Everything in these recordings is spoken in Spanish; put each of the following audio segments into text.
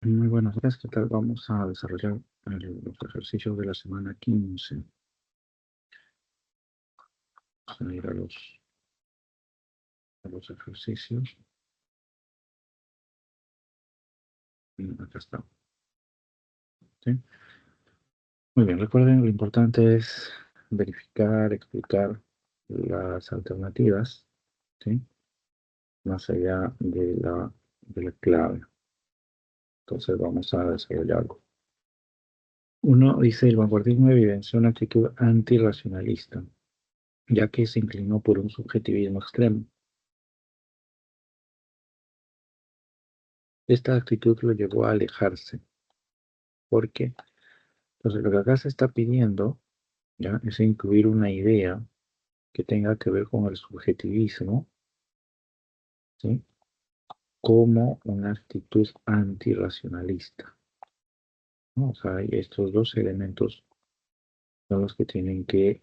Muy buenos días, ¿qué tal? Vamos a desarrollar los ejercicios de la semana 15. Vamos a ir a los ejercicios. Acá está. ¿Sí? Muy bien, recuerden, lo importante es verificar, explicar las alternativas, ¿sí? Más allá de la clave. Entonces vamos a desarrollarlo. Uno dice, el vanguardismo evidenció una actitud antirracionalista, ya que se inclinó por un subjetivismo extremo. Esta actitud lo llevó a alejarse. ¿Por qué? Entonces, lo que acá se está pidiendo, ¿ya? Es incluir una idea que tenga que ver con el subjetivismo, ¿sí? Como una actitud antirracionalista, ¿no? O sea, estos dos elementos son los que tienen que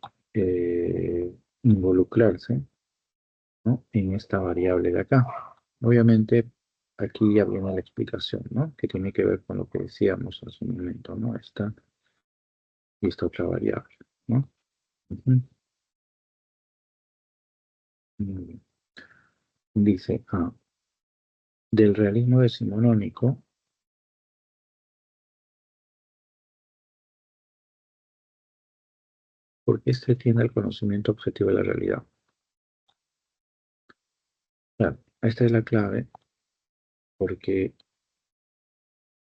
involucrarse, ¿no? En esta variable de acá. Obviamente, aquí ya viene la explicación, ¿no? Que tiene que ver con lo que decíamos hace un momento, ¿no? Esta y esta otra variable, ¿no? Ujú. Muy bien. Dice, del realismo decimonónico, porque este tiene el conocimiento objetivo de la realidad. Claro, esta es la clave, porque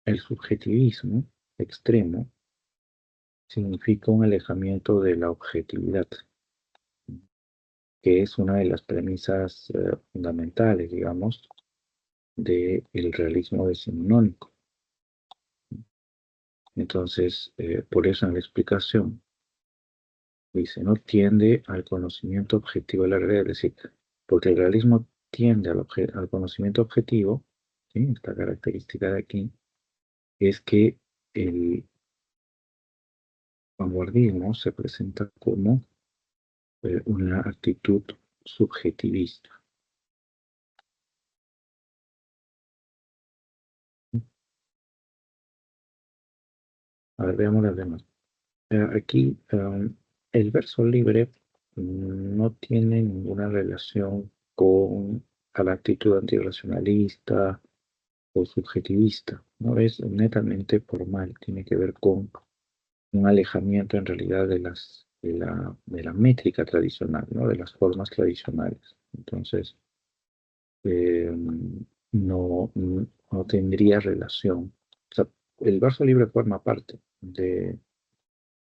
el subjetivismo extremo significa un alejamiento de la objetividad, que es una de las premisas fundamentales, digamos, del realismo decimonónico. Entonces, por eso en la explicación dice, no tiende al conocimiento objetivo de la realidad, es decir, porque el realismo tiende al conocimiento objetivo, ¿sí? Esta característica de aquí es que el vanguardismo se presenta como una actitud subjetivista. A ver, veamos las demás. Aquí el verso libre no tiene ninguna relación con a la actitud antirracionalista o subjetivista, no es netamente formal, tiene que ver con un alejamiento en realidad de la métrica tradicional, ¿no? De las formas tradicionales. Entonces, eh, no tendría relación. O sea, el verso libre forma parte de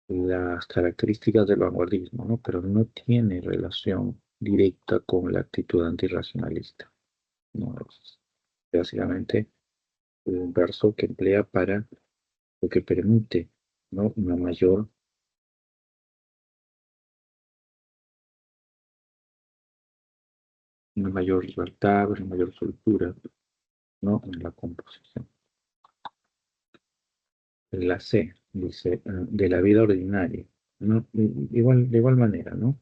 las características del vanguardismo, ¿no? Pero no tiene relación directa con la actitud antirracionalista, ¿no? Es básicamente un verso que emplea para lo que permite, ¿no? Una mayor libertad, una mayor soltura, ¿no? En la composición. La C dice de la vida ordinaria, ¿no? De igual manera, ¿no?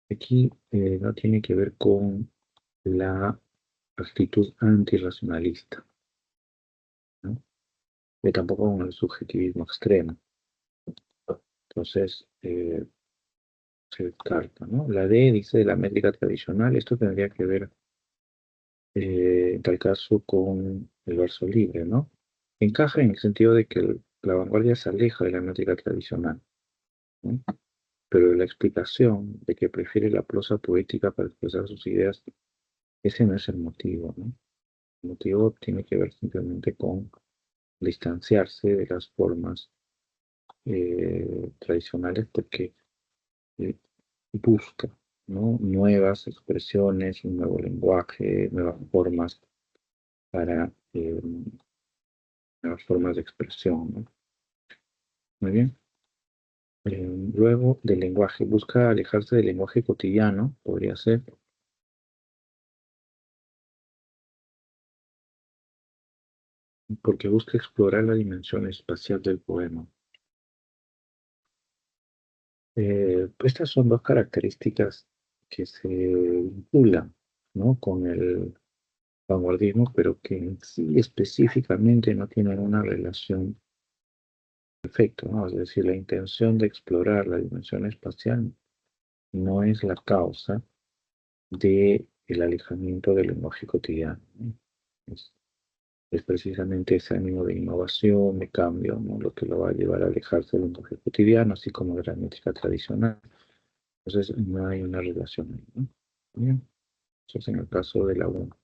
Aquí no tiene que ver con la actitud antirracionalista, ¿no? Y tampoco con el subjetivismo extremo. Entonces, se descarta, ¿no? La D dice de la métrica tradicional, esto tendría que ver en tal caso con el verso libre, ¿no? Encaja en el sentido de que la vanguardia se aleja de la métrica tradicional, ¿no? Pero la explicación de que prefiere la prosa poética para expresar sus ideas, ese no es el motivo, ¿no? El motivo tiene que ver simplemente con distanciarse de las formas tradicionales porque eh, busca, ¿no? Nuevas expresiones, un nuevo lenguaje, para nuevas formas de expresión, ¿no? Muy bien. Luego del lenguaje, busca alejarse del lenguaje cotidiano, podría ser, porque busca explorar la dimensión espacial del poema. Estas son dos características que se vinculan, ¿no? vanguardismo, pero que en sí específicamente no tienen una relación perfecta, ¿no? Es decir, la intención de explorar la dimensión espacial no es la causa del alejamiento del lenguaje cotidiano, ¿no? Es, es precisamente ese ánimo de innovación, de cambio, ¿no? Lo que lo va a llevar a alejarse del lenguaje cotidiano, así como de la métrica tradicional. Entonces, no hay una relación ahí, ¿no? Bien, eso es en el caso de la 1.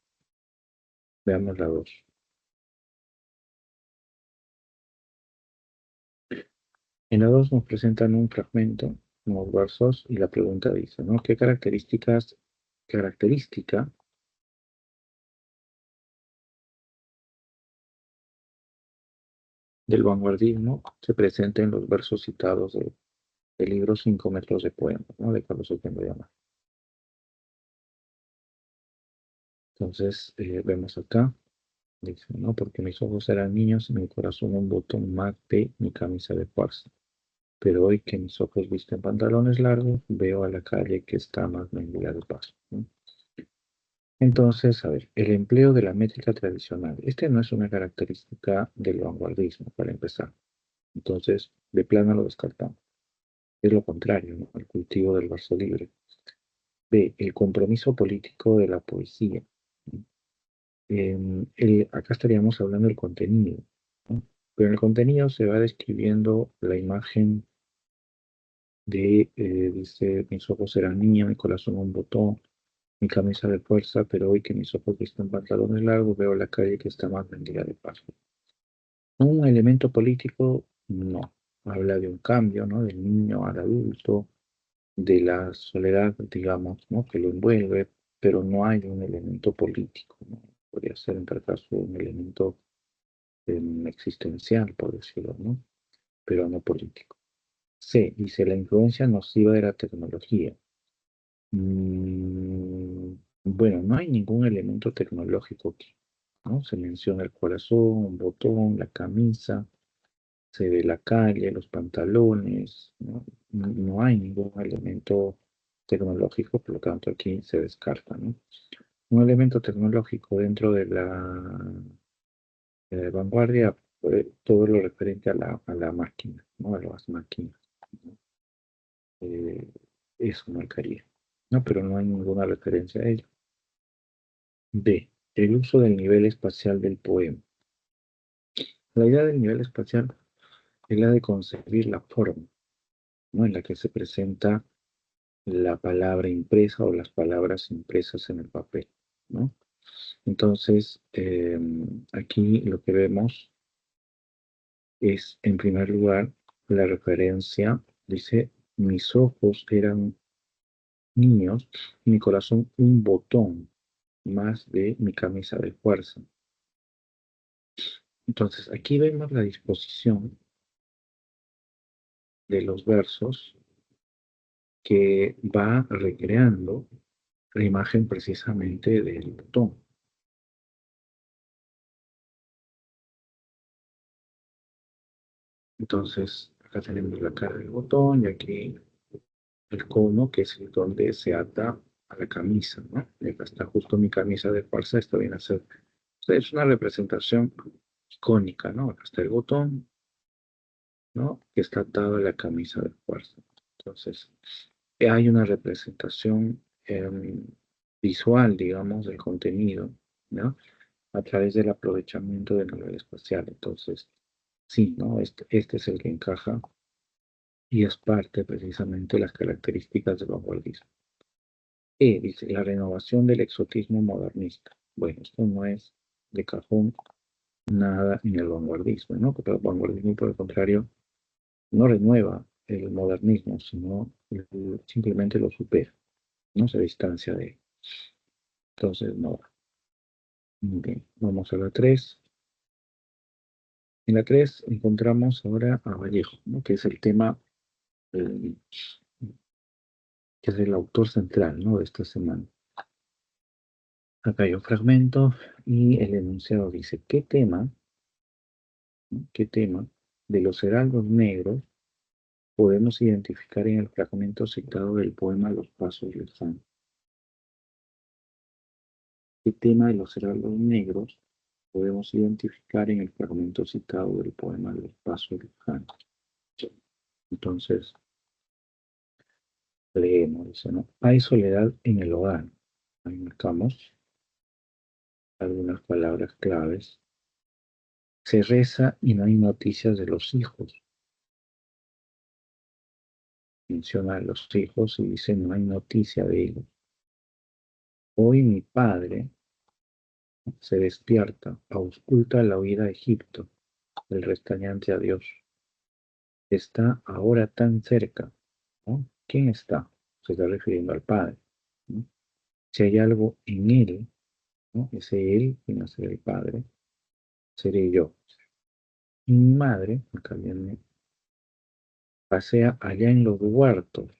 Veamos la 2. En la 2 nos presentan un fragmento, unos versos, y la pregunta dice, ¿no? ¿Qué característica del vanguardismo se presenta en los versos citados del libro 5 metros de poemas, ¿no? De Carlos Oquendo Llama. Entonces, vemos acá, dice, ¿no? Porque mis ojos eran niños y mi corazón un botón más de mi camisa de fuerza. Pero hoy que mis ojos visten pantalones largos, veo a la calle que está más mendiga de paso, ¿no? Entonces, a ver, el empleo de la métrica tradicional. Este no es una característica del vanguardismo, para empezar. Entonces, de plano lo descartamos. Es lo contrario, ¿no? El cultivo del verso libre. B, el compromiso político de la poesía. Acá estaríamos hablando del contenido, ¿no? Pero en el contenido se va describiendo la imagen de, dice, mis ojos eran niños, mi corazón un botón, mi camisa de fuerza, pero hoy que mis ojos visten pantalones largos, veo la calle que está más vendida de paso. Un elemento político, no. Habla de un cambio, ¿no? Del niño al adulto, de la soledad, digamos, ¿no? Que lo envuelve, pero no hay un elemento político, ¿no? Podría ser en tal caso un elemento existencial, por decirlo, ¿no? Pero no político. C, dice la influencia nociva de la tecnología. Bueno, no hay ningún elemento tecnológico aquí, ¿no? Se menciona el corazón, un botón, la camisa, se ve la calle, los pantalones, ¿no? No hay ningún elemento tecnológico, por lo tanto aquí se descarta, ¿no? Un elemento tecnológico dentro de la vanguardia, todo lo referente a la máquina, ¿no? A las máquinas, ¿no? Eh, Eso marcaría, ¿no? Pero no hay ninguna referencia a ello. B. El uso del nivel espacial del poema. La idea del nivel espacial es la de concebir la forma, ¿no? En la que se presenta la palabra impresa o las palabras impresas en el papel, ¿no? Entonces, aquí lo que vemos es, en primer lugar, la referencia, dice, mis ojos eran niños, y mi corazón un botón más de mi camisa de fuerza. Entonces, aquí vemos la disposición de los versos que va recreando la imagen precisamente del botón. Entonces, acá tenemos la cara del botón y aquí el cono, que es donde se ata a la camisa, ¿no? Y acá está justo mi camisa de fuerza, esto viene a ser, o sea, es una representación icónica, ¿no? Acá está el botón, ¿no? Que está atado a la camisa de fuerza. Entonces, hay una representación visual, digamos, del contenido, ¿no? A través del aprovechamiento del nivel espacial. Entonces, sí, ¿no? Este es el que encaja y es parte precisamente de las características del vanguardismo. Dice, la renovación del exotismo modernista. Bueno, esto no es de cajón nada en el vanguardismo, ¿no? Porque el vanguardismo, por el contrario, no renueva el modernismo, sino simplemente lo supera, no se distancia de él. Entonces, no. Muy bien, vamos a la 3. En la 3 encontramos ahora a Vallejo, ¿no? Que es el tema, eh, que es el autor central, ¿no? De esta semana. Acá hay un fragmento y el enunciado dice, qué tema de los heraldos negros podemos identificar en el fragmento citado del poema Los Pasos del Santo? El tema de los heraldos negros podemos identificar en el fragmento citado del poema del Paso Luján. Entonces, leemos, dice, ¿no? Hay soledad en el hogar. Ahí marcamos algunas palabras claves. Se reza y no hay noticias de los hijos. Menciona a los hijos y dice no hay noticia de ellos. Hoy mi padre se despierta, ausculta la huida a Egipto, el restañante adiós. Está ahora tan cerca, ¿no? ¿Quién está? Se está refiriendo al padre, ¿no? Si hay algo en él, ¿no? Ese él, quien va a ser el padre, seré yo. Y mi madre, acá viene, pasea allá en los huertos,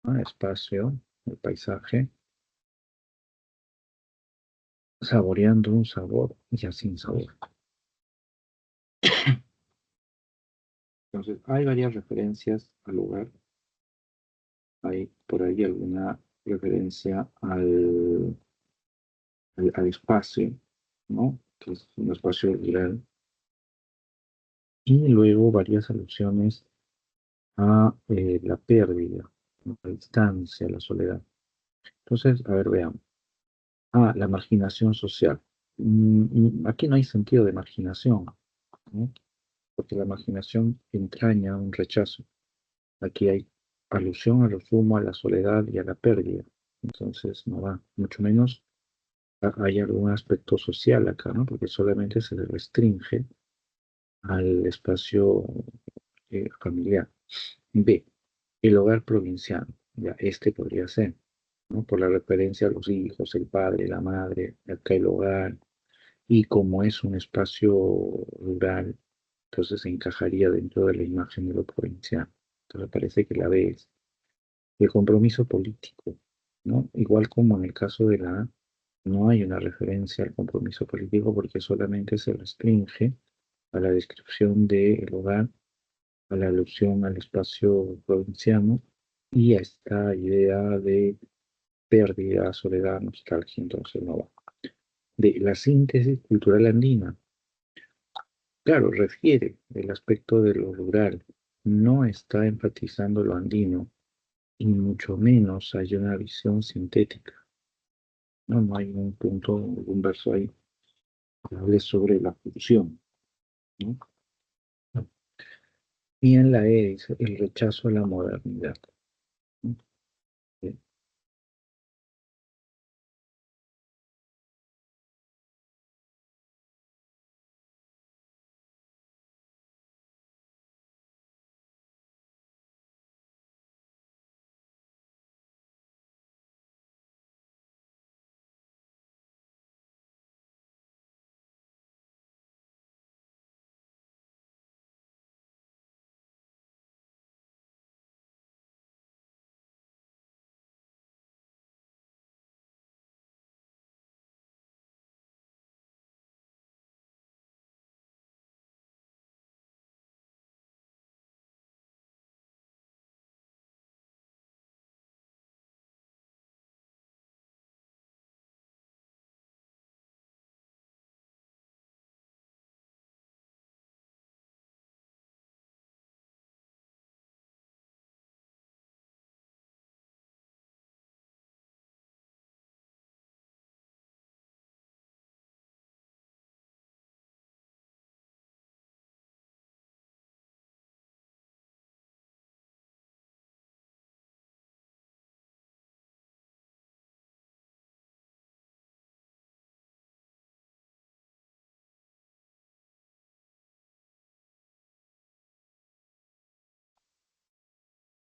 ¿no? Espacio, el paisaje, saboreando un sabor ya sin sabor. Entonces, hay varias referencias al lugar. Hay por ahí alguna referencia al espacio, ¿no? Que es un espacio rural. Y luego varias alusiones a la pérdida, ¿no? La distancia, la soledad. Entonces, a ver, veamos. Ah, la marginación social. Aquí no hay sentido de marginación, ¿no? Porque la marginación entraña un rechazo. Aquí hay alusión a lo sumo, a la soledad y a la pérdida. Entonces, no va, mucho menos hay algún aspecto social acá, ¿no? Porque solamente se le restringe al espacio familiar. B, el hogar provinciano. Ya, este podría ser, ¿no? Por la referencia a los hijos, el padre, la madre, acá el hogar, y como es un espacio rural, entonces se encajaría dentro de la imagen de lo provinciano. Entonces parece que la B es el compromiso político, ¿no? Igual como en el caso de la A, no hay una referencia al compromiso político porque solamente se restringe a la descripción del hogar, a la alusión al espacio provinciano y a esta idea de pérdida, soledad, nostalgia, entonces no va. De la síntesis cultural andina, claro, refiere el aspecto de lo rural, no está enfatizando lo andino y mucho menos hay una visión sintética. No, no hay un punto, un verso ahí que hable sobre la función, ¿no? Y en la E dice el rechazo a la modernidad, ¿no? Bien.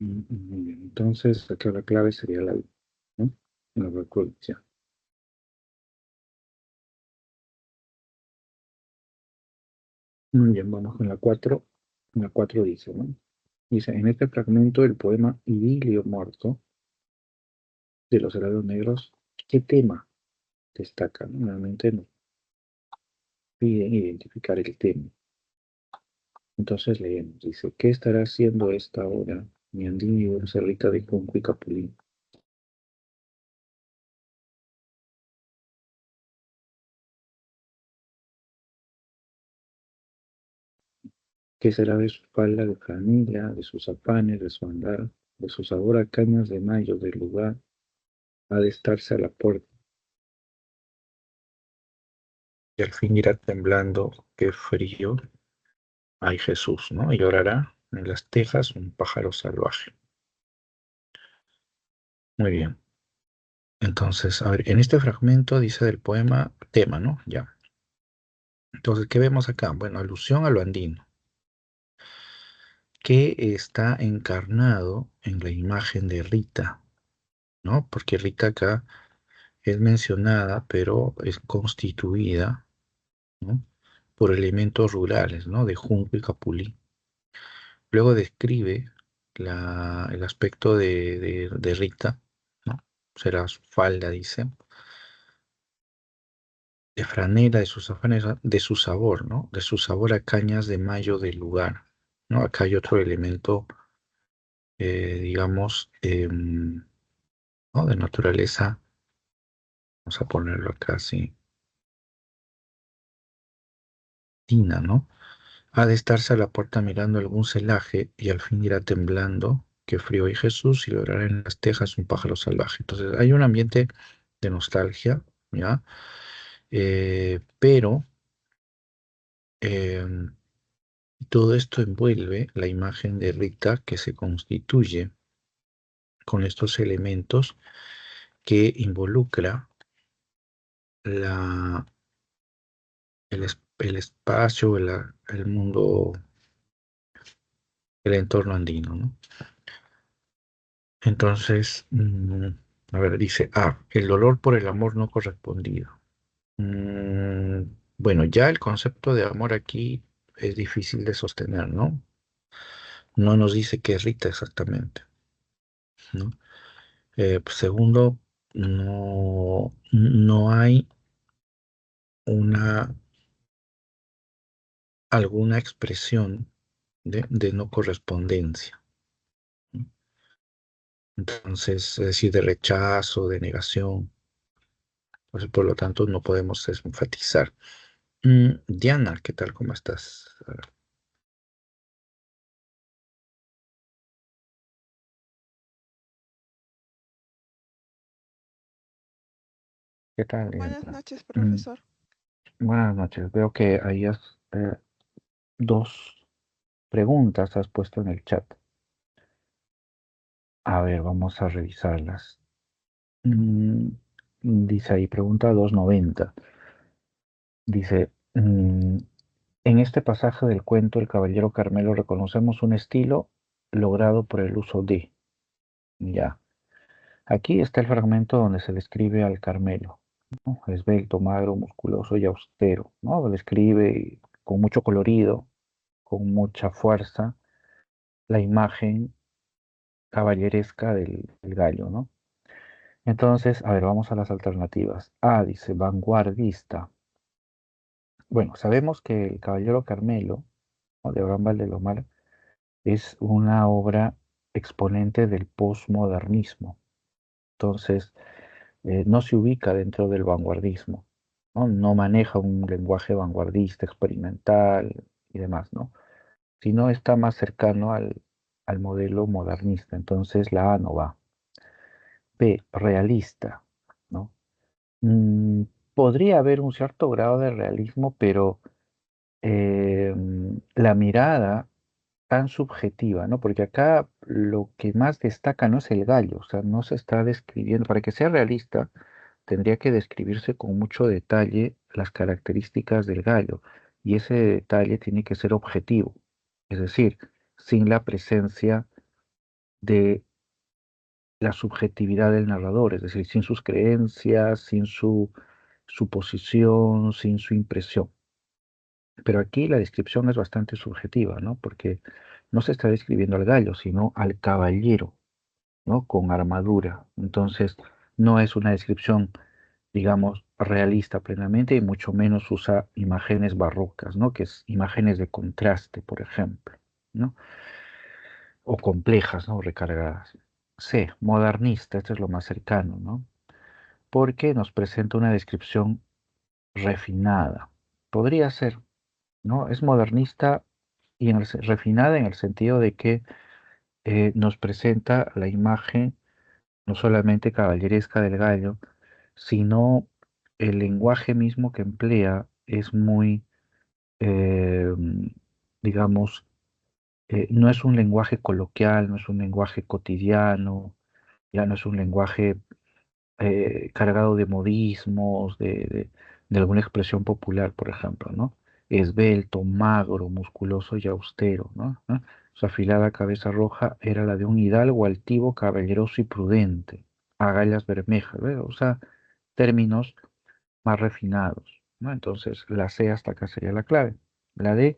Muy bien. Entonces, acá la clave sería la I, ¿no? La reproducción. Muy bien, vamos con la 4. La 4 dice, ¿no? Dice, en este fragmento del poema Idilio Muerto de los helados negros, ¿qué tema destaca? Nuevamente nos piden identificar el tema. Entonces leemos, dice, ¿qué estará haciendo esta hora mi andina y dulce Rita de Junco y Capulín? ¿Qué será de su falda de franela, de sus afanes, de su andar, de su sabor a cañas de mayo del lugar? Ha de estarse a la puerta y al fin irá temblando, qué frío, ay Jesús, ¿no? Y llorará en las tejas un pájaro salvaje. Muy bien. Entonces, a ver, en este fragmento dice del poema tema, ¿no? Ya. Entonces, ¿qué vemos acá? Bueno, alusión a lo andino, que está encarnado en la imagen de Rita, ¿no? Porque Rita acá es mencionada, pero es constituida, ¿no? Por elementos rurales, ¿no? De junco y capulí. Luego describe el aspecto de Rita, ¿no? Será su falda, dice, de franela, de sus afanes, de su sabor, ¿no? De su sabor a cañas de mayo del lugar, ¿no? Acá hay otro elemento, digamos, ¿no? De naturaleza, vamos a ponerlo acá así, tina, ¿no? Ha de estarse a la puerta mirando algún celaje y al fin irá temblando, que frío hay Jesús y logrará en las tejas un pájaro salvaje. Entonces hay un ambiente de nostalgia, ¿ya? Pero em, todo esto envuelve la imagen de Rita que se constituye con estos elementos que involucra la, el espacio, el mundo, el entorno andino, ¿no? Entonces, a ver, dice, el dolor por el amor no correspondido. Mm, bueno, ya el concepto de amor aquí es difícil de sostener, ¿no? No nos dice qué es Rita exactamente, ¿no? Pues, segundo, no hay una, alguna expresión de no correspondencia, ¿no? Entonces, es decir, de rechazo, de negación, pues, por lo tanto no podemos enfatizar. Diana, ¿qué tal? ¿Cómo estás? A ver, ¿qué tal, Buenas Diana? noches, Mm, profesor. Buenas noches. Veo que ahí has, dos preguntas has puesto en el chat. A ver, vamos a revisarlas. Mm, Dice ahí, pregunta 290. Dice, en este pasaje del cuento El Caballero Carmelo reconocemos un estilo logrado por el uso de. Ya. Aquí está el fragmento donde se describe al Carmelo, ¿no? Esbelto, magro, musculoso y austero, ¿no? Lo describe con mucho colorido, con mucha fuerza, la imagen caballeresca del gallo, ¿no? Entonces, a ver, vamos a las alternativas. A, dice, vanguardista. Bueno, sabemos que el Caballero Carmelo, ¿no? De Abraham Valdelomar, es una obra exponente del posmodernismo. Entonces, no se ubica dentro del vanguardismo, ¿no? No maneja un lenguaje vanguardista, experimental y demás, ¿no? Sino está más cercano al modelo modernista. Entonces, la A no va. B, realista, ¿no? Mm, Podría haber un cierto grado de realismo, pero la mirada tan subjetiva, ¿no? Porque acá lo que más destaca no es el gallo, o sea, no se está describiendo, para que sea realista, tendría que describirse con mucho detalle las características del gallo, y ese detalle tiene que ser objetivo, es decir, sin la presencia de la subjetividad del narrador, es decir, sin sus creencias, sin su posición, sin su impresión. Pero aquí la descripción es bastante subjetiva, ¿no? Porque no se está describiendo al gallo, sino al caballero, ¿no? Con armadura. Entonces, no es una descripción, digamos, realista plenamente y mucho menos usa imágenes barrocas, ¿no? Que es imágenes de contraste, por ejemplo, ¿no? O complejas, ¿no? Recargadas. C, modernista, esto es lo más cercano, ¿no? Porque nos presenta una descripción refinada. Podría ser, ¿no? Es modernista y refinada en el sentido de que nos presenta la imagen no solamente caballeresca del gallo, sino el lenguaje mismo que emplea es muy, eh, digamos, no es un lenguaje coloquial, no es un lenguaje cotidiano, ya no es un lenguaje cargado de modismos, de alguna expresión popular, por ejemplo, ¿no? Esbelto, magro, musculoso y austero, ¿no? ¿Ah? Su afilada cabeza roja era la de un hidalgo altivo, caballeroso y prudente, agallas bermejas, ¿ves? O sea, términos más refinados, ¿no? Entonces, la C hasta acá sería la clave. La D,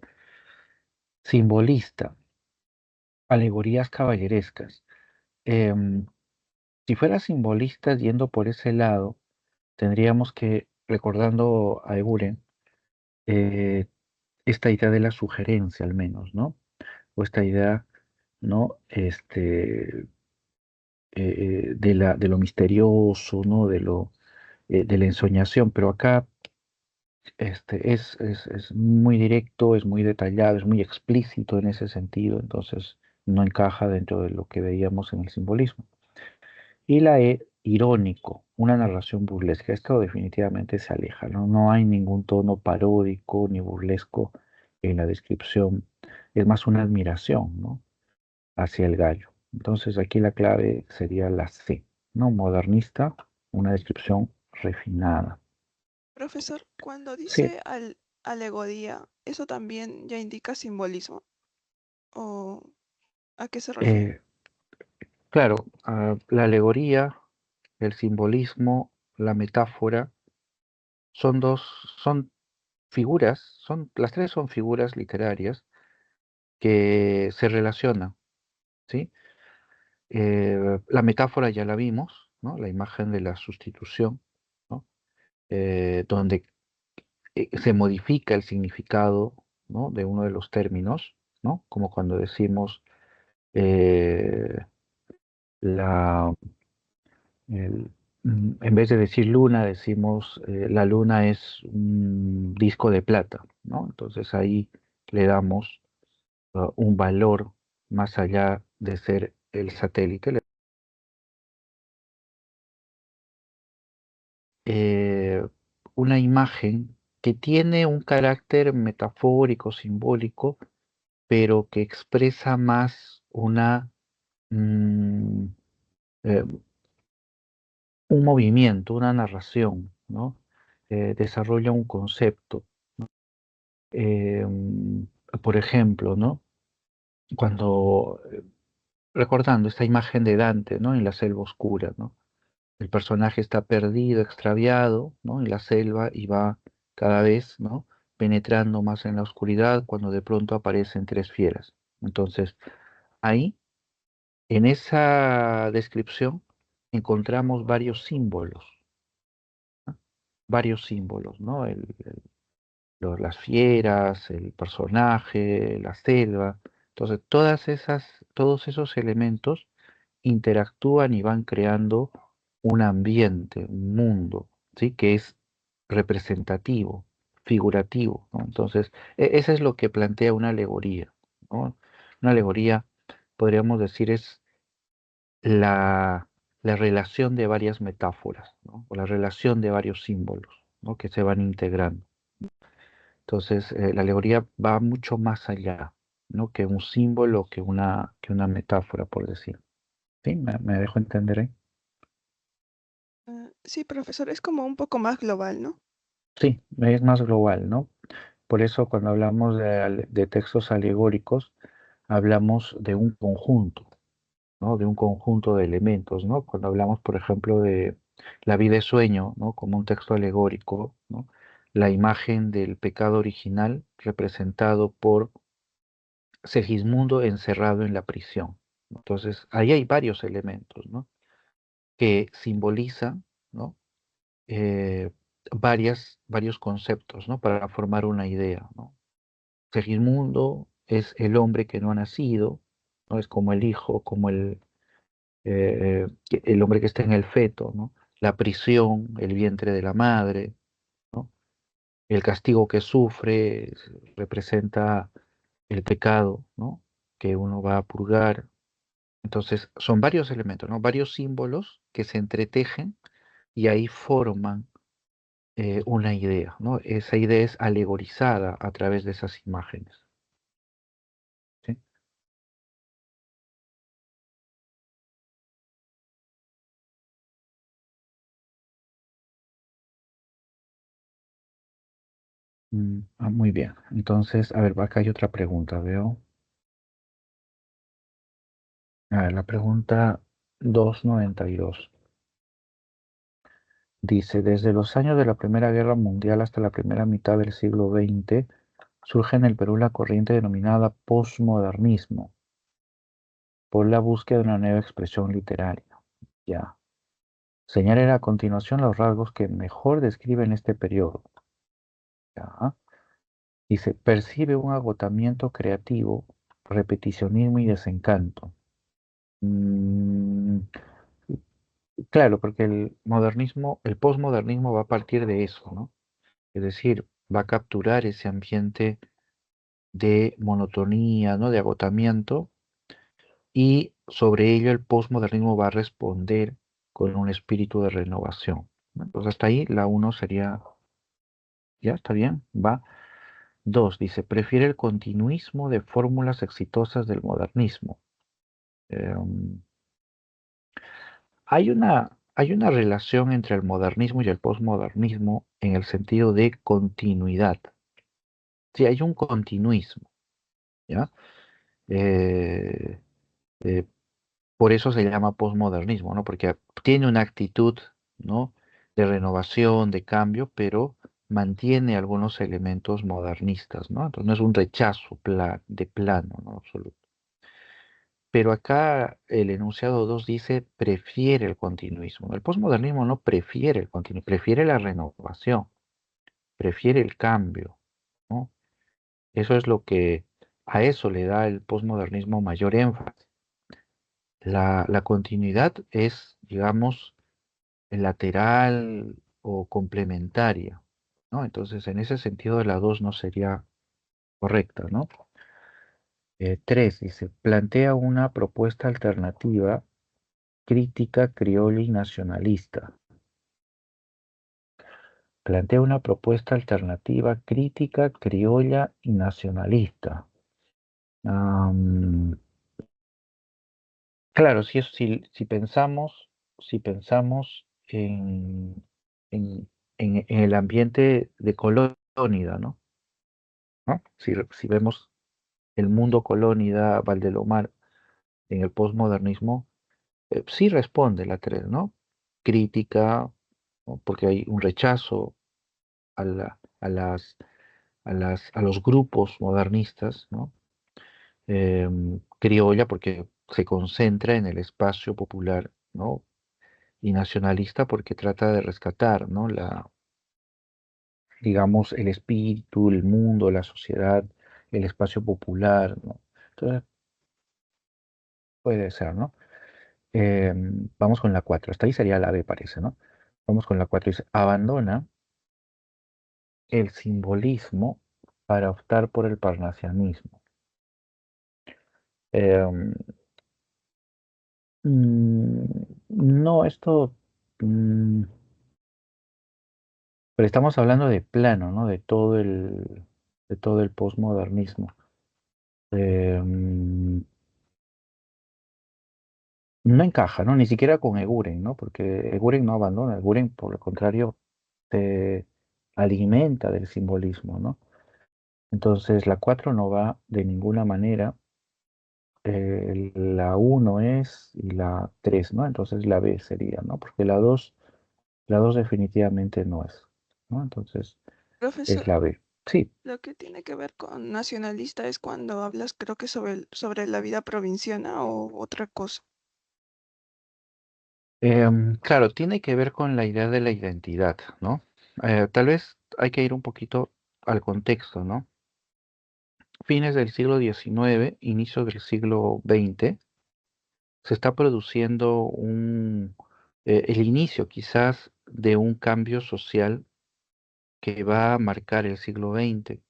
simbolista, alegorías caballerescas. Em, si fuera simbolista yendo por ese lado, tendríamos que, recordando a Eguren, eh, esta idea de la sugerencia al menos, ¿no? O esta idea, ¿no? De lo misterioso, ¿no? De la ensoñación, pero acá es muy directo, es muy detallado, es muy explícito en ese sentido, entonces no encaja dentro de lo que veíamos en el simbolismo. Y la E, irónico, una narración burlesca. Esto definitivamente se aleja, ¿no? No hay ningún tono paródico ni burlesco en la descripción. Es más una admiración, ¿no? Hacia el gallo. Entonces aquí la clave sería la C, ¿no? Modernista, una descripción refinada. Profesor, cuando Sí, dice alegoría, ¿eso también ya indica simbolismo? ¿O a qué se refiere? eh, claro, la alegoría, el simbolismo, la metáfora, son dos, son figuras, las tres son figuras literarias que se relacionan, ¿sí? La metáfora ya la vimos, ¿no? La imagen de la sustitución, ¿no? Donde se modifica el significado, ¿no? De uno de los términos, ¿no? Como cuando decimos eh, la, en vez de decir luna, decimos la luna es un disco de plata, ¿no? Entonces ahí le damos un valor más allá de ser el satélite. eh, una imagen que tiene un carácter metafórico, simbólico, pero que expresa más mm, eh, un movimiento, una narración, ¿no? Desarrolla un concepto. Eh, por ejemplo, ¿no? Cuando, recordando esta imagen de Dante, ¿no? En la selva oscura, ¿no? El personaje está perdido, extraviado, ¿no? En la selva y va cada vez, ¿no? Penetrando más en la oscuridad cuando de pronto aparecen tres fieras. Entonces, ahí, en esa descripción, encontramos varios símbolos, ¿no? Las fieras, el personaje, la selva. Entonces, todos esos elementos interactúan y van creando un ambiente, un mundo, ¿sí? Que es representativo, figurativo, ¿no? Entonces, eso es lo que plantea una alegoría, ¿no? Una alegoría, podríamos decir, es la, la relación de varias metáforas, ¿no? O la relación de varios símbolos, ¿no? Que se van integrando. Entonces, la alegoría va mucho más allá, ¿no? Que un símbolo, que una metáfora, por decir. ¿Sí? ¿Me dejo entender ahí? Sí, profesor, es como un poco más global, ¿no? Sí, es más global, ¿no? Por eso cuando hablamos de textos alegóricos, hablamos de un conjunto, ¿no? De un conjunto de elementos, ¿no? Cuando hablamos, por ejemplo, de La vida es sueño, ¿no? Como un texto alegórico, ¿no? La imagen del pecado original representado por Segismundo encerrado en la prisión, ¿no? Entonces, ahí hay varios elementos, ¿no? Que simbolizan, ¿no? eh, varios conceptos, ¿no? Para formar una idea, ¿no? Segismundo es el hombre que no ha nacido, ¿no? Es como el hijo, como el hombre que está en el feto, ¿no? La prisión, el vientre de la madre, ¿no? El castigo que sufre representa el pecado, ¿no? Que uno va a purgar. Entonces, son varios elementos, ¿no? Varios símbolos que se entretejen y ahí forman una idea, ¿no? Esa idea es alegorizada a través de esas imágenes, ¿sí? Muy bien. Entonces, a ver, acá hay otra pregunta, veo. A ver, la pregunta 292 dice, desde los años de la Primera Guerra Mundial hasta la primera mitad del siglo XX, surge en el Perú la corriente denominada posmodernismo, por la búsqueda de una nueva expresión literaria. Ya. Señala a continuación los rasgos que mejor describen este periodo. Ya. Dice, percibe un agotamiento creativo, repeticionismo y desencanto. Mm, claro, porque el modernismo, el posmodernismo va a partir de eso, ¿no? Es decir, va a capturar ese ambiente de monotonía, ¿no? De agotamiento, y sobre ello el posmodernismo va a responder con un espíritu de renovación, ¿no? Entonces hasta ahí la uno sería, ya está bien, va. Dos, dice, prefiere el continuismo de fórmulas exitosas del modernismo. Em, hay una relación entre el modernismo y el posmodernismo en el sentido de continuidad. Sí, hay un continuismo, ¿ya? Eh, eh, por eso se llama posmodernismo, ¿no? Porque tiene una actitud, ¿no? De renovación, de cambio, pero mantiene algunos elementos modernistas, ¿no? Entonces no es un rechazo de plano, ¿no? Absoluto. Pero acá el enunciado 2 dice prefiere el continuismo. El posmodernismo no prefiere el continuismo, prefiere la renovación, prefiere el cambio, ¿no? Eso es lo que a eso le da el posmodernismo mayor énfasis. La continuidad es, digamos, lateral o complementaria, ¿no? Entonces, en ese sentido, la 2 no sería correcta, ¿no? 3 dice, plantea una propuesta alternativa, crítica, criolla y nacionalista. Plantea una propuesta alternativa, crítica, criolla y nacionalista. Am, claro, si pensamos en el ambiente de Colónida, ¿no? ¿No? Si vemos el mundo Colónida, Valdelomar, en el posmodernismo, sí responde la 3, ¿no? Crítica, ¿no? Porque hay un rechazo a los grupos modernistas, ¿no? Criolla, porque se concentra en el espacio popular, ¿no? Y nacionalista, porque trata de rescatar, ¿no? Digamos, el espíritu, el mundo, la sociedad, el espacio popular, ¿no? Entonces, puede ser, ¿no? Vamos con la 4. Hasta ahí sería la B, parece, ¿no? Vamos con la 4. Dice, abandona el simbolismo para optar por el parnasianismo. Em, mm, no, esto, mm, pero estamos hablando de plano, ¿no? De todo el posmodernismo. Em, no encaja, ¿no? Ni siquiera con Eguren, ¿no? Porque Eguren no abandona, Eguren, por el contrario, se alimenta del simbolismo, ¿no? Entonces la 4 no va de ninguna manera, la uno es y la 3, ¿no? Entonces la B sería, ¿no? Porque la dos definitivamente no es, ¿no? Entonces es Profesor, la B. Sí, lo que tiene que ver con nacionalista es cuando hablas, creo que sobre la vida provinciana o otra cosa. claro, tiene que ver con la idea de la identidad, ¿no? Tal vez hay que ir un poquito al contexto, ¿no? Fines del siglo XIX, inicio del siglo XX, se está produciendo el inicio quizás de un cambio social que va a marcar el siglo XX,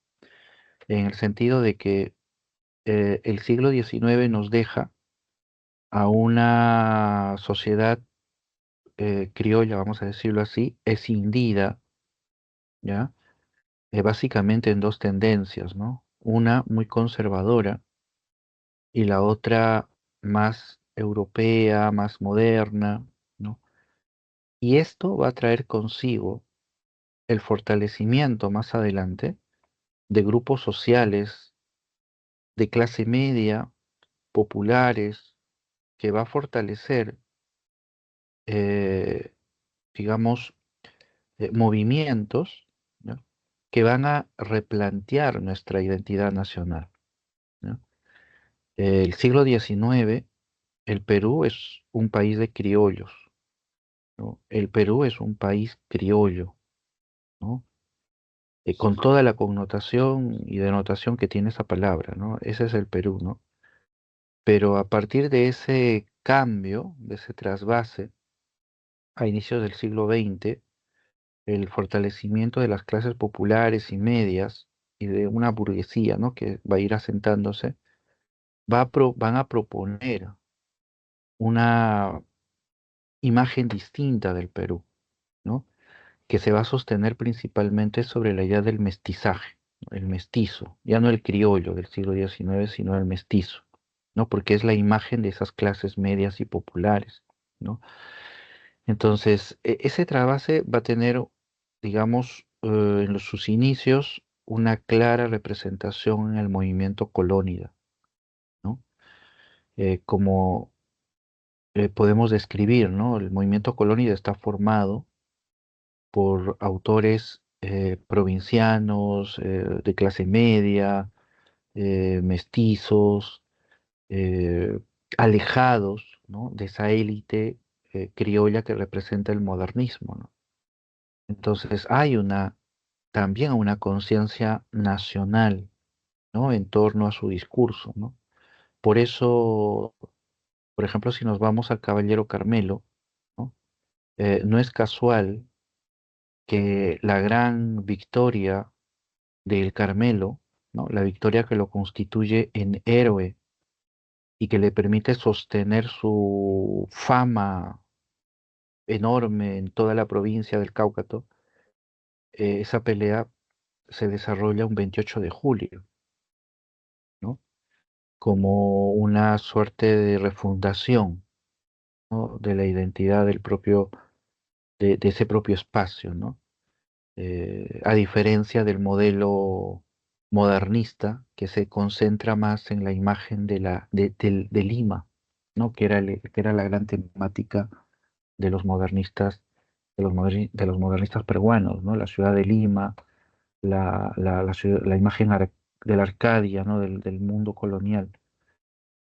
en el sentido de que el siglo XIX nos deja a una sociedad criolla, vamos a decirlo así, escindida, ¿ya? Básicamente en dos tendencias, ¿no? Una muy conservadora y la otra más europea, más moderna, ¿no? Y esto va a traer consigo el fortalecimiento más adelante de grupos sociales de clase media, populares, que va a fortalecer, eh, digamos, movimientos, ¿no? Que van a replantear nuestra identidad nacional, ¿no? El siglo XIX, el Perú es un país de criollos, ¿no? El Perú es un país criollo, ¿no? Con toda la connotación y denotación que tiene esa palabra, ¿no? Ese es el Perú, ¿no? Pero a partir de ese cambio, de ese trasvase, a inicios del siglo XX, el fortalecimiento de las clases populares y medias y de una burguesía, ¿no? Que va a ir asentándose, van a proponer una imagen distinta del Perú, ¿no? Que se va a sostener principalmente sobre la idea del mestizaje, ¿no? El mestizo, ya no el criollo del siglo XIX, sino el mestizo, ¿no? Porque es la imagen de esas clases medias y populares, ¿no? Entonces, ese trasvase va a tener, digamos, en sus inicios, una clara representación en el movimiento colónida, ¿no? Como podemos describir, ¿no? El movimiento colónida está formado por autores provincianos, de clase media, mestizos, eh, alejados, ¿no? De esa élite criolla que representa el modernismo, ¿no? Entonces hay también una conciencia nacional, ¿no? En torno a su discurso, ¿no? Por eso, por ejemplo, si nos vamos al Caballero Carmelo, ¿no? No es casual que la gran victoria del Carmelo, ¿no? La victoria que lo constituye en héroe y que le permite sostener su fama enorme en toda la provincia del Cáucaso, esa pelea se desarrolla un 28 de julio, ¿no? Como una suerte de refundación, ¿no? De la identidad de ese propio espacio, ¿no? A diferencia del modelo modernista que se concentra más en la imagen de Lima, ¿no? Que era la gran temática de los modernistas, de los modernistas peruanos, ¿no? La ciudad de Lima, la imagen de la Arcadia, ¿no? Del mundo colonial.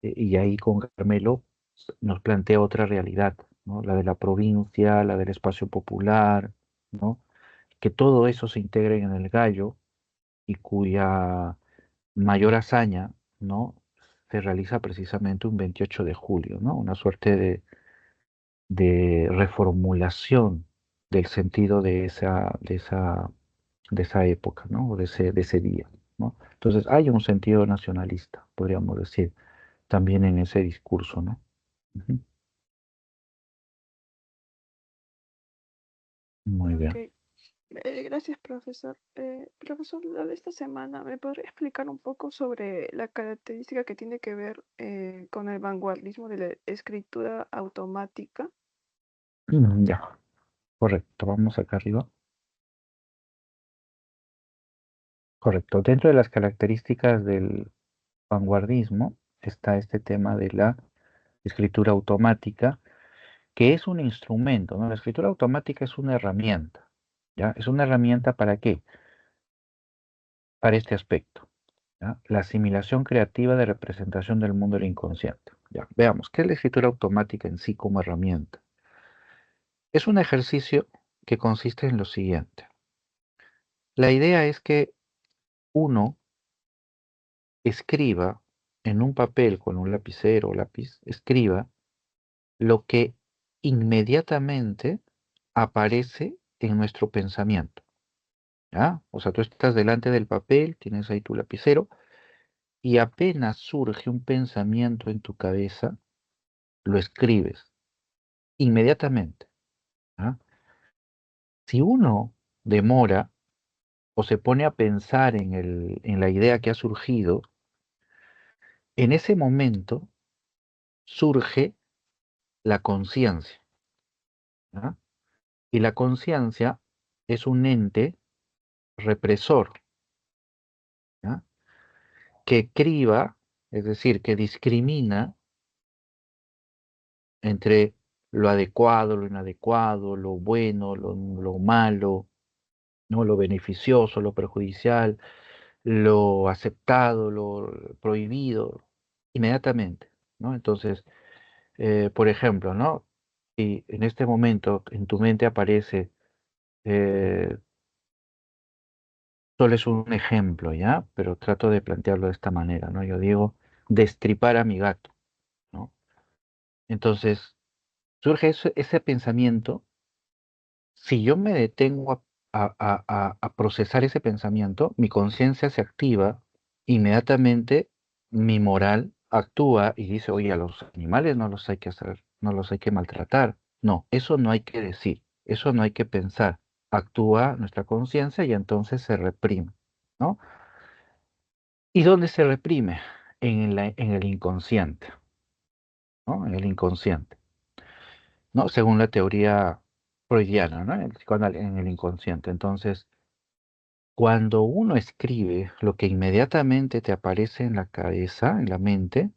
Y ahí con Carmelo nos plantea otra realidad, ¿no? La de la provincia, la del espacio popular, ¿no? Que todo eso se integre en el Gallo y cuya mayor hazaña, ¿no? Se realiza precisamente un 28 de julio, ¿no? Una suerte de reformulación del sentido de esa época, ¿no? O de ese día, ¿no? Entonces hay un sentido nacionalista, podríamos decir, también en ese discurso, ¿no? Ujú. Muy Ok, bien. gracias, profesor. Profesor, la de esta semana, ¿me podría explicar un poco sobre la característica que tiene que ver con el vanguardismo de la escritura automática? Ya, correcto. Vamos acá arriba. Correcto. Dentro de las características del vanguardismo está este tema de la escritura automática, que es un instrumento, ¿no? La escritura automática es una herramienta, ¿ya? Es una herramienta ¿para qué? Para este aspecto, ¿ya? La asimilación creativa de representación del mundo del inconsciente. Ya, veamos, ¿qué es la escritura automática en sí como herramienta? Es un ejercicio que consiste en lo siguiente. La idea es que uno escriba en un papel con un lapicero o lápiz, escriba lo que inmediatamente aparece en nuestro pensamiento, ¿ya? O sea, tú estás delante del papel, tienes ahí tu lapicero y apenas surge un pensamiento en tu cabeza, lo escribes inmediatamente. ¿Ah? Si uno demora o se pone a pensar en la idea que ha surgido, en ese momento surge la conciencia. ¿Ah? Y la conciencia es un ente represor, ¿ah? Que criba, es decir, que discrimina entre lo adecuado, lo inadecuado, lo bueno, lo malo, ¿no? Lo beneficioso, lo perjudicial, lo aceptado, lo prohibido, inmediatamente, ¿no? Entonces, por ejemplo, ¿no? Si en este momento en tu mente aparece, eh, solo es un ejemplo, ¿ya? Pero trato de plantearlo de esta manera, ¿no? Yo digo, destripar a mi gato, ¿no? Entonces, surge ese pensamiento. Si yo me detengo a procesar ese pensamiento, mi conciencia se activa, inmediatamente mi moral actúa y dice, oye, a los animales no los hay que hacer, no los hay que maltratar. No, eso no hay que decir, eso no hay que pensar. Actúa nuestra conciencia y entonces se reprime, ¿no? ¿Y dónde se reprime? En el inconsciente, ¿no? En el inconsciente, ¿no? Según la teoría freudiana, ¿no? En el inconsciente. Entonces, cuando uno escribe lo que inmediatamente te aparece en la cabeza, en la mente,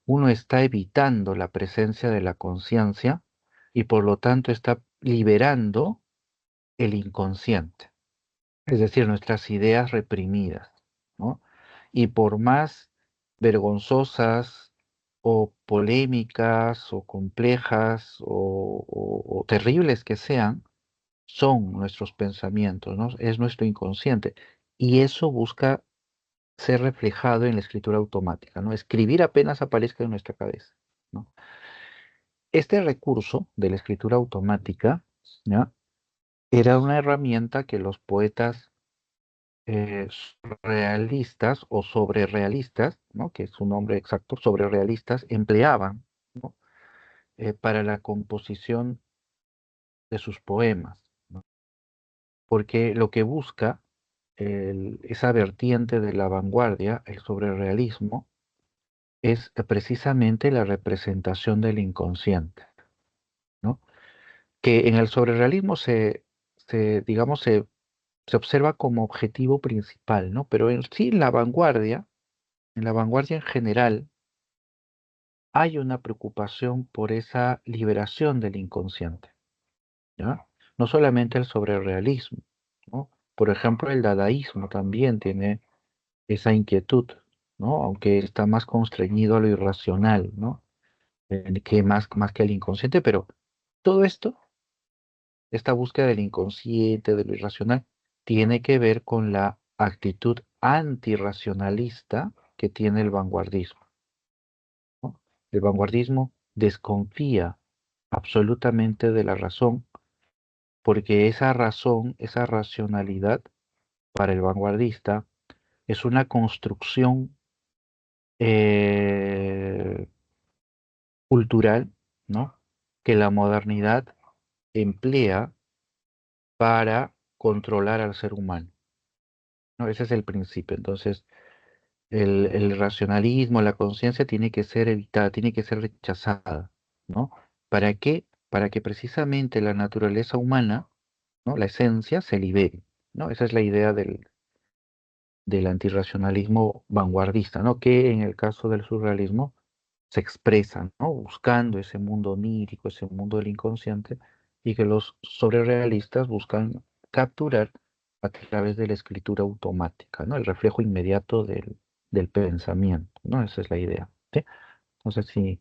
uno está evitando la presencia de la conciencia y por lo tanto está liberando el inconsciente, es decir, nuestras ideas reprimidas, ¿no? Y por más vergonzosas o polémicas o complejas o terribles que sean, son nuestros pensamientos, ¿no? Es nuestro inconsciente. Y eso busca ser reflejado en la escritura automática, ¿no? Escribir apenas aparezca en nuestra cabeza, ¿no? Este recurso de la escritura automática, ¿ya? Era una herramienta que los poetas realistas o sobrerealistas, ¿no? Que es su nombre exacto, sobrerealistas, empleaban, ¿no? Para la composición de sus poemas, ¿no? Porque lo que busca esa vertiente de la vanguardia, el sobrerealismo, es precisamente la representación del inconsciente, ¿no? Que en el sobrerealismo digamos, se observa como objetivo principal, ¿no? Pero en sí, en la vanguardia en general, hay una preocupación por esa liberación del inconsciente, ¿ya? No solamente el sobrerealismo, ¿no? Por ejemplo, el dadaísmo también tiene esa inquietud, ¿no? Aunque está más constreñido a lo irracional, ¿no? Que más que al inconsciente, pero todo esto, esta búsqueda del inconsciente, de lo irracional, tiene que ver con la actitud antirracionalista que tiene el vanguardismo, ¿no? El vanguardismo desconfía absolutamente de la razón, porque esa razón, esa racionalidad para el vanguardista es una construcción eh, cultural, ¿no? Que la modernidad emplea para controlar al ser humano, ¿no? Ese es el principio. Entonces, el racionalismo, la conciencia tiene que ser evitada, tiene que ser rechazada, ¿no? ¿Para qué? Para que precisamente la naturaleza humana, ¿no? La esencia se libere, ¿no? Esa es la idea del antirracionalismo vanguardista, ¿no? Que en el caso del surrealismo se expresa, ¿no? Buscando ese mundo onírico, ese mundo del inconsciente, y que los sobrerealistas buscan capturar a través de la escritura automática, ¿no? El reflejo inmediato del pensamiento, ¿no? Esa es la idea, ¿sí? No sé si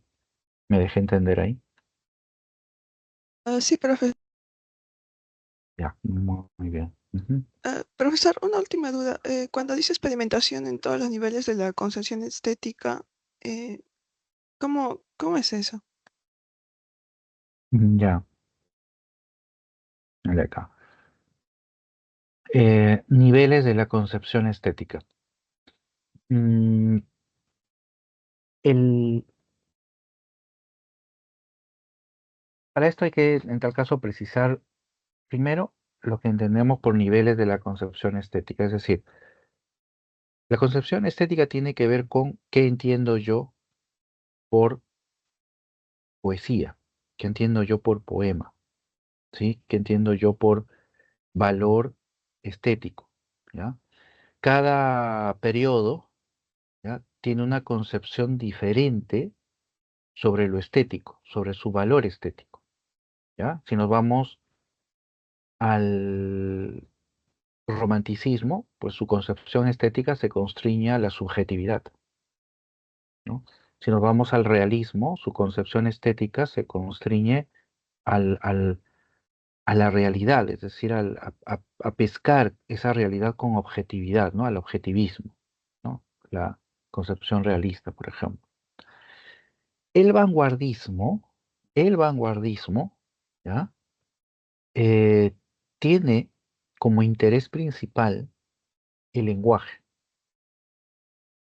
me dejé entender ahí. Sí, profe. Ya, muy bien. Ujú. Profesor, una última duda. Cuando dice experimentación en todos los niveles de la concepción estética, eh, ¿cómo es eso? Ya, dale acá. Niveles de la concepción estética. El, para esto hay que, en tal caso, precisar primero lo que entendemos por niveles de la concepción estética. Es decir, la concepción estética tiene que ver con qué entiendo yo por poesía, qué entiendo yo por poema, ¿sí? ¿Qué entiendo yo por valor estético? ¿Ya? Cada periodo, ¿ya?, tiene una concepción diferente sobre lo estético, sobre su valor estético, ¿ya? Si nos vamos al romanticismo, pues su concepción estética se constriñe a la subjetividad, ¿no? Si nos vamos al realismo, su concepción estética se constriñe al, al- a la realidad, es decir, a pescar esa realidad con objetividad, ¿no? Al objetivismo, ¿no? La concepción realista, por ejemplo. El vanguardismo, el vanguardismo, ¿ya? Eh, tiene como interés principal el lenguaje,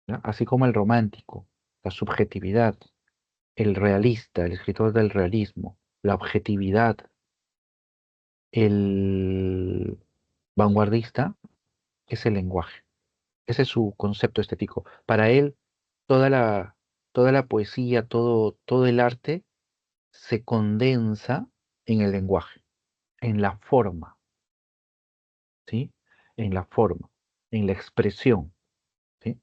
¿ya? Así como el romántico, la subjetividad, el realista, el escritor del realismo, la objetividad, el vanguardista es el lenguaje. Ese es su concepto estético. Para él, toda la, toda la poesía, todo el arte se condensa en el lenguaje, en la forma, ¿sí? En la forma, en la expresión, ¿sí?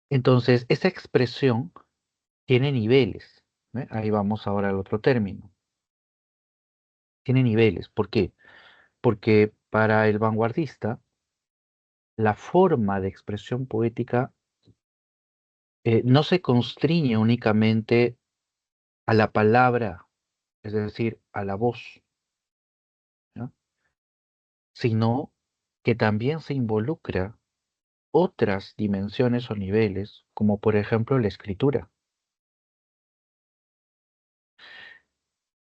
Entonces, esa expresión tiene niveles, ¿ve? Ahí vamos ahora al otro término. Tiene niveles. ¿Por qué? Porque para el vanguardista, la forma de expresión poética no se constriñe únicamente a la palabra, es decir, a la voz, ¿no?, sino que también se involucra otras dimensiones o niveles, como por ejemplo la escritura.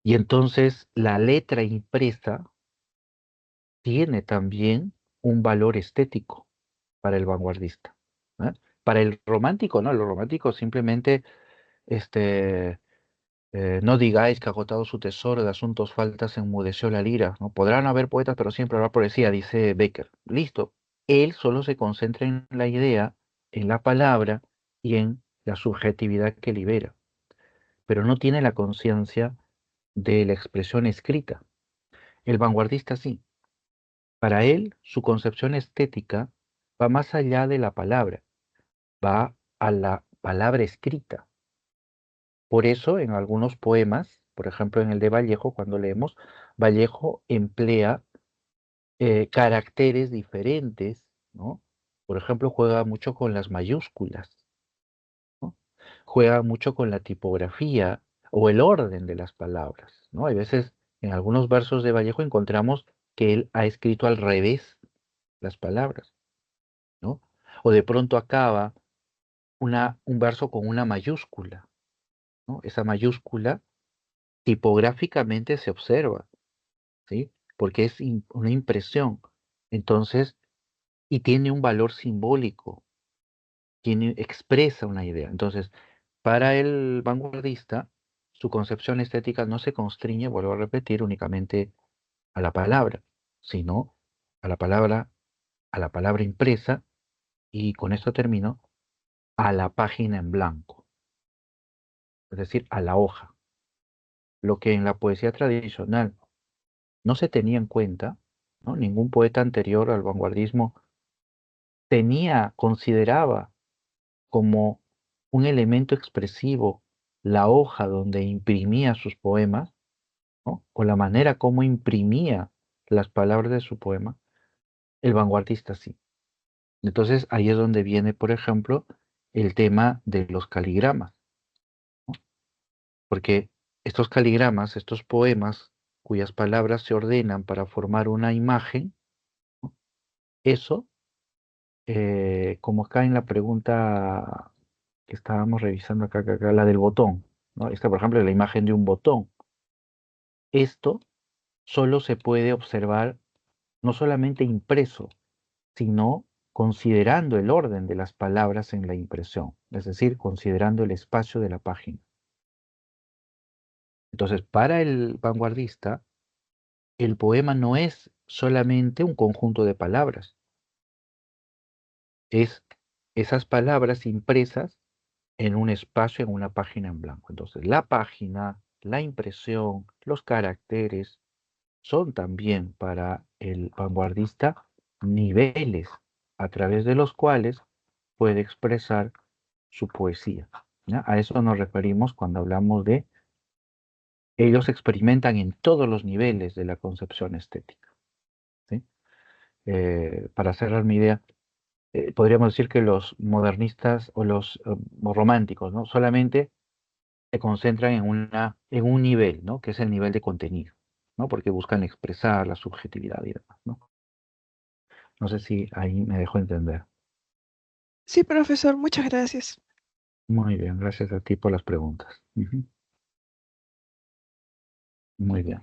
Y entonces la letra impresa tiene también un valor estético para el vanguardista, ¿eh? Para el romántico, no, el romántico simplemente, este, no digáis que agotado su tesoro de asuntos faltas enmudeció la lira, ¿no? Podrán haber poetas, pero siempre habrá poesía, dice Becker. Listo. Él solo se concentra en la idea, en la palabra y en la subjetividad que libera, pero no tiene la conciencia de la expresión escrita. El vanguardista sí. Para él, su concepción estética va más allá de la palabra, va a la palabra escrita. Por eso, en algunos poemas, por ejemplo en el de Vallejo, cuando leemos, Vallejo emplea caracteres diferentes, ¿no? Por ejemplo, juega mucho con las mayúsculas, ¿no? Juega mucho con la tipografía o el orden de las palabras, ¿no? Hay veces, en algunos versos de Vallejo encontramos que él ha escrito al revés las palabras, ¿no? O de pronto acaba un verso con una mayúscula, ¿no? Esa mayúscula tipográficamente se observa, ¿sí? Porque es una impresión. Entonces, y tiene un valor simbólico, expresa una idea. Entonces, para el vanguardista, su concepción estética no se constriñe, vuelvo a repetir, únicamente a la palabra, sino a la palabra, a la palabra impresa, y con esto termino, a la página en blanco, es decir, a la hoja. Lo que en la poesía tradicional no se tenía en cuenta, ¿no? Ningún poeta anterior al vanguardismo consideraba como un elemento expresivo la hoja donde imprimía sus poemas, ¿no?, o la manera como imprimía las palabras de su poema. El vanguardista sí. Entonces ahí es donde viene, por ejemplo, el tema de los caligramas, ¿no? Porque estos caligramas, estos poemas cuyas palabras se ordenan para formar una imagen, ¿no?, eso, como acá en la pregunta que estábamos revisando acá, la del botón, ¿no? Esta, por ejemplo, es la imagen de un botón. Esto solo se puede observar no solamente impreso, sino considerando el orden de las palabras en la impresión, es decir, considerando el espacio de la página. Entonces, para el vanguardista, el poema no es solamente un conjunto de palabras, es esas palabras impresas en un espacio, en una página en blanco. Entonces, la página, la impresión, los caracteres son también para el vanguardista niveles a través de los cuales puede expresar su poesía, ¿ya? A eso nos referimos cuando hablamos de ellos experimentan en todos los niveles de la concepción estética, ¿sí? Para cerrar mi idea, podríamos decir que los modernistas o los románticos, ¿no? Solamente se concentran en un nivel, ¿no? Que es el nivel de contenido, ¿no? Porque buscan expresar la subjetividad y demás, ¿no? No sé si ahí me dejó entender. Sí, profesor, muchas gracias. Muy bien, gracias a ti por las preguntas. Ujú. Muy bien.